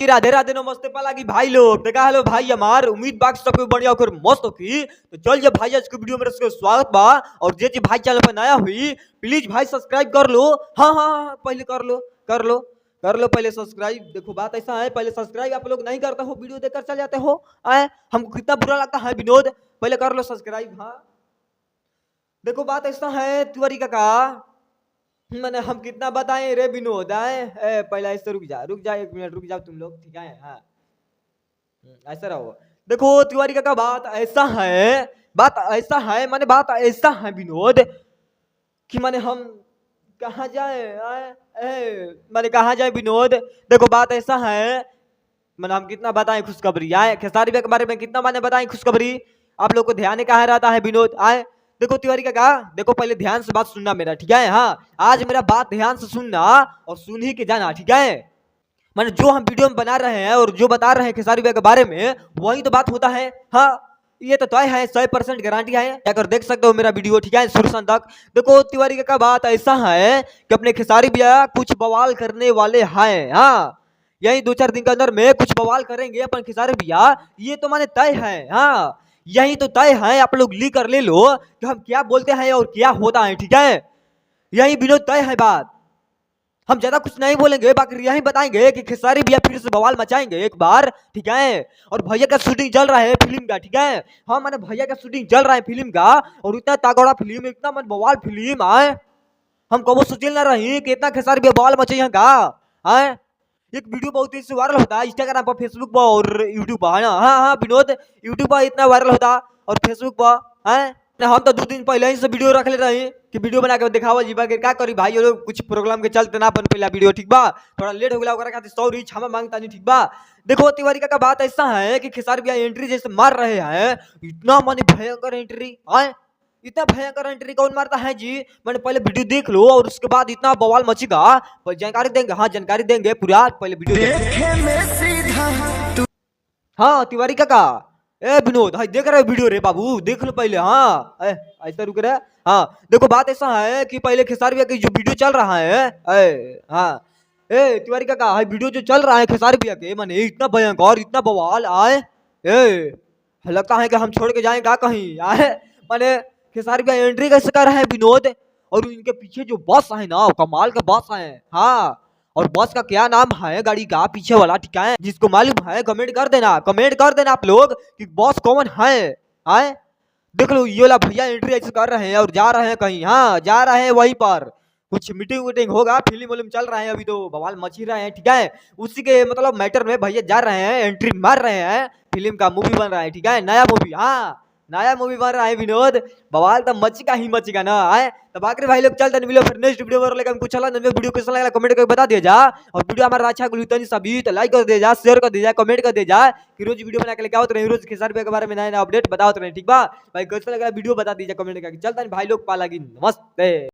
कि राधे राधे नमस्ते पाला की भाई लोग देखा हेलो भाई हमार उम्मीद बाकी सब बढ़िया होकर मस्त हो की तो चल जे भाई आज के वीडियो में सबके स्वागत बा। और जे जे भाई चैनल पर नया हुई प्लीज भाई सब्सक्राइब कर लो। हाँ हाँ हाँ पहले कर लो पहले सब्सक्राइब। देखो बात ऐसा है, पहले सब्सक्राइब आप लोग नहीं करते हो, वीडियो देखकर चल जाते हो। आए हमको कितना बुरा लगता है विनोद, पहले कर लो सब्सक्राइब। हाँ देखो बात ऐसा है तिवारी काका, मैंने हम कितना बताएं रे विनोद। आए पहले ऐसे रुक जा 1 मिनट रुक जाओ तुम लोग, ठीक है। हाँ ऐसा रहो। देखो तिवारी का बात ऐसा है विनोद कि माने हम कहाँ जाए। मैंने कहाँ जाए विनोद। देखो बात ऐसा है, मैंने हम कितना बताएं खुशखबरी। आए खेसारी के बारे में कितना मैंने बताएं खुशखबरी, आप लोग को ध्यान कहाँ रहता है विनोद। आए देखो तिवारी का देखो पहले ध्यान से बात सुनना मेरा, ठीक है। हाँ आज मेरा बात ध्यान से सुनना और सुन ही के जाना, ठीक है। मैंने जो हम वीडियो में बना रहे हैं और जो बता रहे हैं खेसारी भैया के बारे में वही तो बात होता है। हाँ ये तो तय है, 100% गारंटी है, जाकर देख सकते हो मेरा वीडियो, ठीक है, शुरू से तक। देखो तिवारी का बात ऐसा है कि अपने खेसारी भैया कुछ बवाल करने वाले हैं। हाँ यही 2-4 दिन के अंदर में कुछ बवाल करेंगे अपन खेसारी भैया, ये तो माने तय है। हाँ यही तो तय है, आप लोग ली कर ले लो कि हम क्या बोलते हैं और क्या होता है, ठीक है। यही विनोद तय है बात, हम ज्यादा कुछ नहीं बोलेंगे, बाकी यही बताएंगे कि खेसारी भैया फिर से बवाल मचाएंगे एक बार, ठीक है। और भैया का शूटिंग चल रहा है फिल्म का, ठीक है। हाँ मैंने भैया का शूटिंग चल रहा है फिल्म का, और इतना तगड़ा फिल्म, इतना मन बवाल फिल्म आए, हम कबो सोचे ना रही कि इतना खेसारी भैया बवाल मचे का। आए एक वीडियो बहुत तेजी से वायरल होता है इंस्टाग्राम पर, फेसबुक पर और यूट्यूब पर, है ना। हाँ हाँ विनोद यूट्यूब पर इतना वायरल होता और फेसबुक पर है। हम तो 2 दिन पहले ही से वीडियो रख ले रहे हैं कि वीडियो बना के दिखावा जीवा के क्या करी भाई लोग, कुछ प्रोग्राम के चलते ना बन पहला वीडियो, ठीक बा, थोड़ा लेट हो गया ओकरा खातिर सॉरी क्षमा मांगता नहीं, ठीक बा। देखो तिवारी का बात ऐसा है कि खेसारी भैया एंट्री जैसे मार रहे हैं, इतना माने भयंकर एंट्री आए, इतना भयंकर एंट्री कौन मारता है जी। मैंने पहले वीडियो देख लो और उसके बाद इतना बवाल मचेगा, जानकारी देंगे। हाँ जानकारी देंगे पूरा, पहले वीडियो देखे में सीधा। हाँ तिवारी काका ए विनोद हाय देख रहे वीडियो रे बाबू, देख लो पहले। हाँ ऐसा रुक रहे। हाँ देखो बात ऐसा है कि पहले खेसारी भैया की जो वीडियो चल रहा है, हाँ तिवारी काका हाय वीडियो जो चल रहा है खेसारी भैया के, माने इतना भयंकर इतना बवाल आए, लगता है कि हम छोड़ के जाएंगे कहीं। आए माने खेसारी भैया एंट्री कैसे कर रहे हैं विनोद, और इनके पीछे जो बस है ना कमाल का बस है। हाँ और बस का क्या नाम है गाड़ी का पीछे वाला, ठीक है, जिसको मालूम है कमेंट कर देना आप लोग कि बस कौन है। आए देख लो ये वाला भैया एंट्री ऐसे कर रहे हैं और जा रहे हैं कहीं। हाँ जा रहे हैं वहीं पर कुछ मीटिंग वीटिंग होगा, फिल्म विल्म चल रहा है अभी तो बवाल मच ही रहे हैं, ठीक है। उसी के मतलब मैटर में भैया जा रहे हैं, एंट्री मार रहे हैं, फिल्म का मूवी बन रहा है, ठीक है, नया मूवी। हाँ नया मूवी बन रहा है विनोद, बवाल तो मचेगा ही मचेगा ना। आए तो बाकी भाई लोग चलते मिलो फिर नेक्स्ट वीडियो में, लेकिन कुछ चला वीडियो कैसा लगा कमेंट करके बता दिया जा। और वीडियो हमारा अच्छा गुलतनी सभी तो लाइक कर दे जा, शेयर कर दे जा, कमेंट कर दे जा कि रोज वीडियो बना के लेके आओ तो रोज खेसारी भैया के बारे में नया नया अपडेट बताओ तो, ठीक बा भाई कैसा लगा वीडियो बता दीजिए कमेंट करके। चलता भाई लोग पाला की नमस्ते।